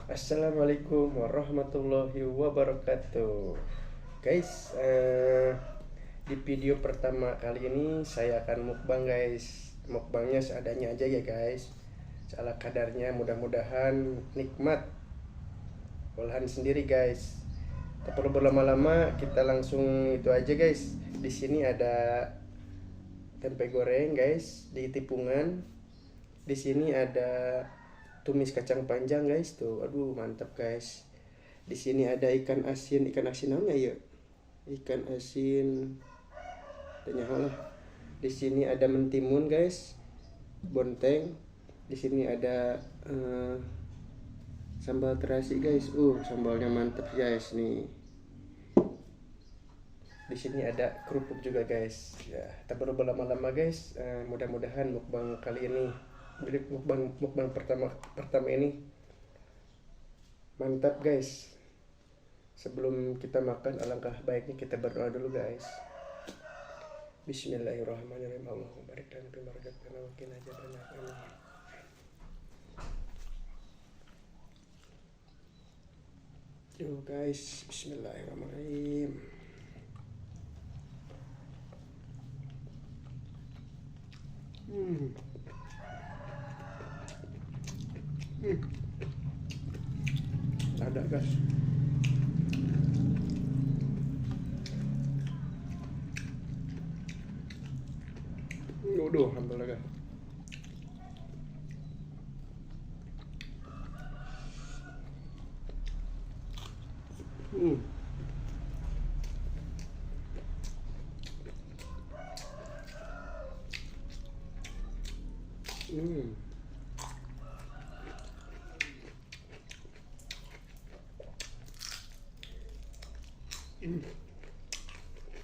Assalamualaikum warahmatullahi wabarakatuh. Guys, di video pertama kali ini saya akan mukbang guys. Mukbangnya seadanya aja ya guys. Salah kadarnya, mudah-mudahan nikmat olahan sendiri guys. Tak perlu berlama-lama, kita langsung itu aja guys. Di sini ada tempe goreng guys di tipungan. Di sini ada tumis kacang panjang guys tuh, aduh mantap guys. Di sini ada ikan asin namanya ya, ikan asin tanya lah. Di sini ada mentimun guys, bonteng. Di sini ada sambal terasi guys, sambalnya mantap guys nih. Di sini ada kerupuk juga guys. Ya, tak perlu berlama-lama guys. Mudah-mudahan mukbang kali ini, mukbang pertama ini mantap guys. Sebelum kita makan, alangkah baiknya kita berdoa dulu guys. Bismillahirrahmanirrahim. Allahumma barik lana fima razaqtana wa qina adzabannar. Yo guys, bismillahirrahmanirrahim. Ada guys. Waduh, alhamdulillah guys. Hmm. Hmm. Hmm.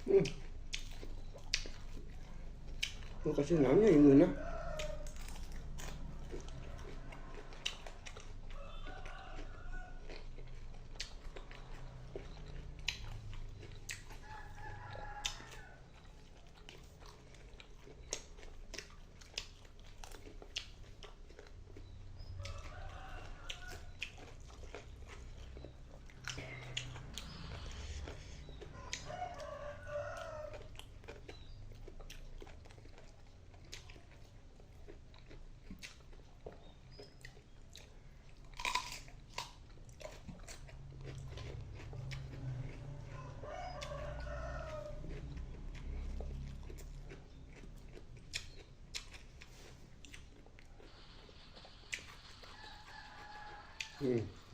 Hmm. Lu kasih namanya yang mana?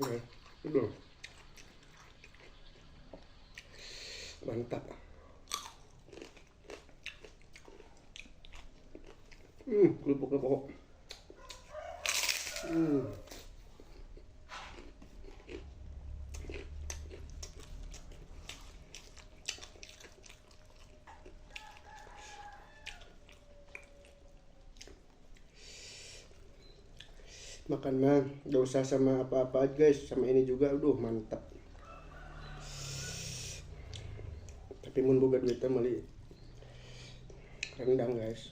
Oke. Udah. Mantap. Kerupuk. Makan mah gak usah sama apa-apa guys, sama ini juga, mantap. Tapi mun boga duitnya meli rendang guys.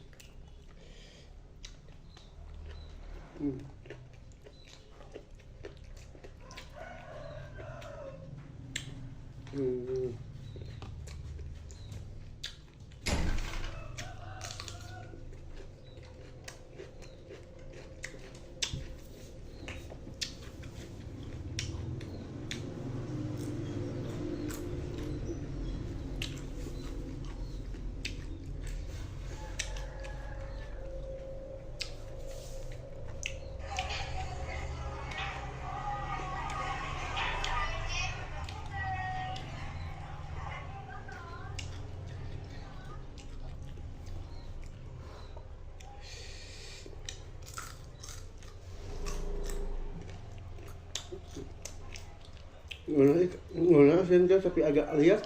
Nggak senja tapi agak lihat.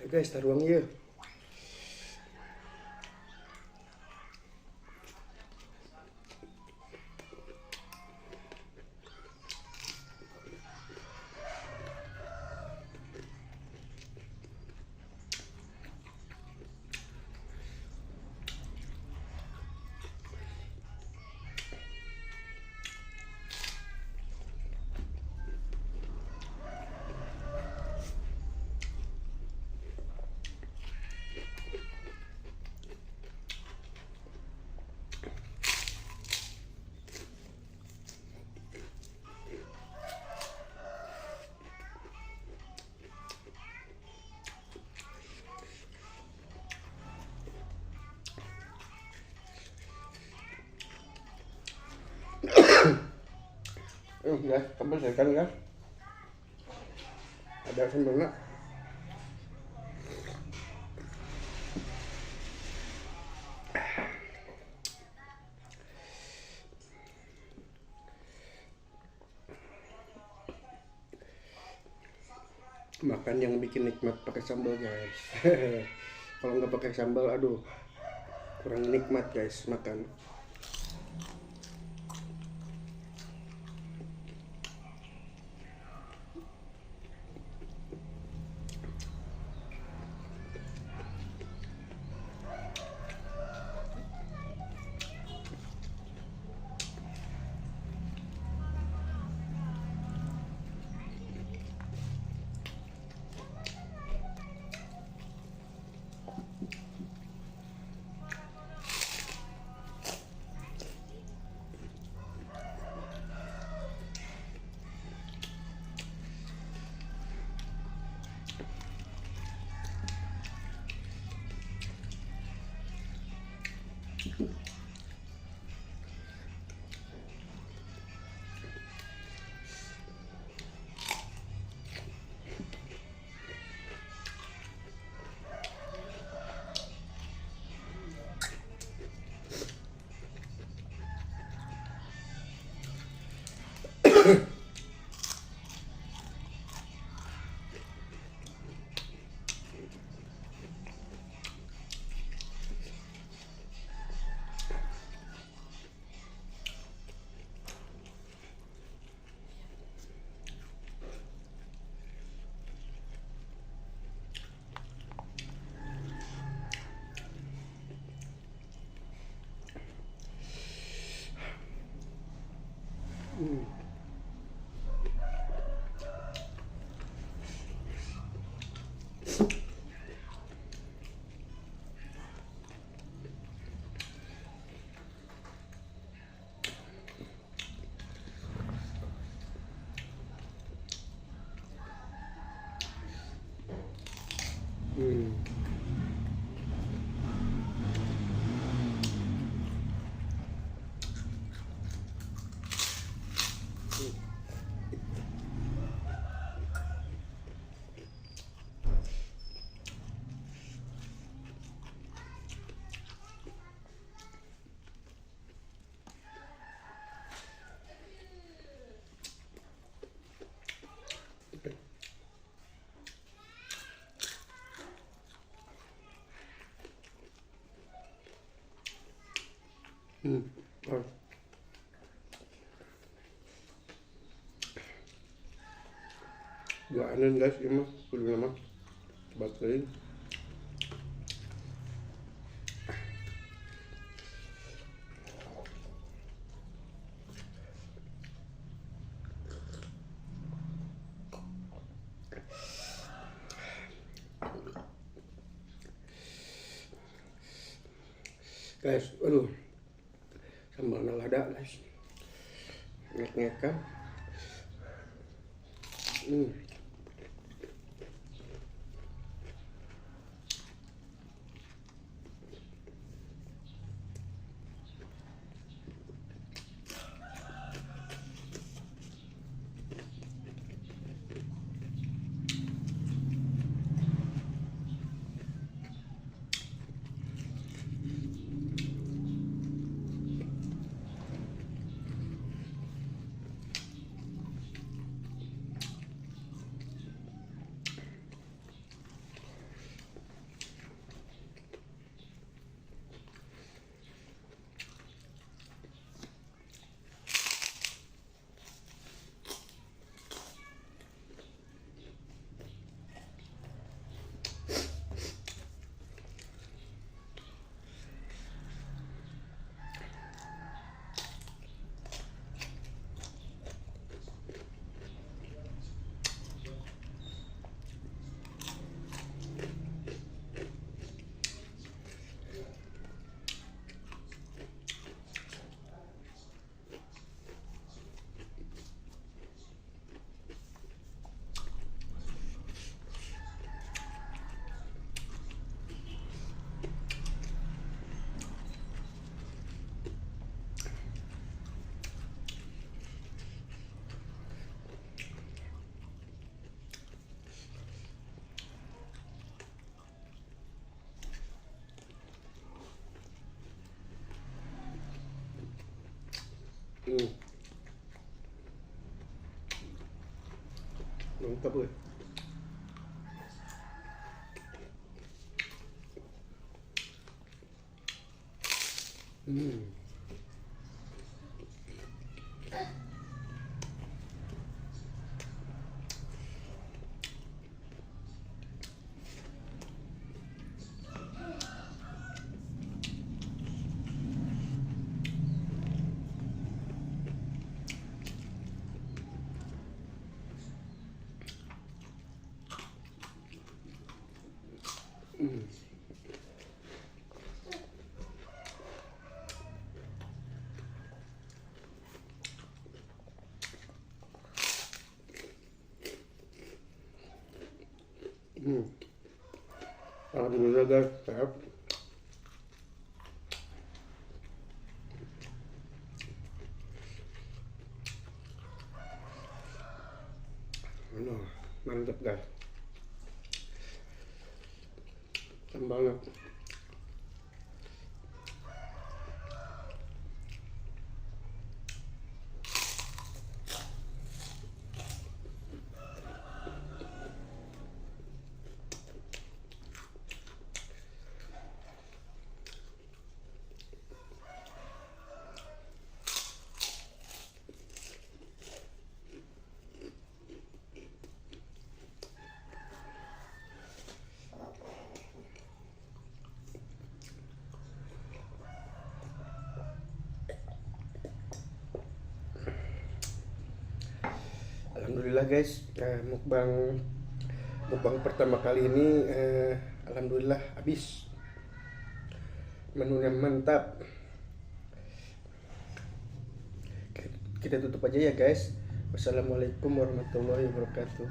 Ayo guys, taruang ya. Guys, kamu selesai kan? Ada sambal nggak? Makan yang bikin nikmat pakai sambal guys. Kalau nggak pakai sambal, aduh, kurang nikmat guys makan. Oh. Dua anen guys, ini mah kudu nama baterai. Guys, aduh, sambalnya lada guys, ngek-ngek kan. Mantap gue. Alhamdulillah guys, sehat. Mantap guys, banget. Alhamdulillah guys, mukbang pertama kali ini alhamdulillah habis. Menunya mantap. Kita tutup aja ya guys. Wassalamualaikum warahmatullahi wabarakatuh.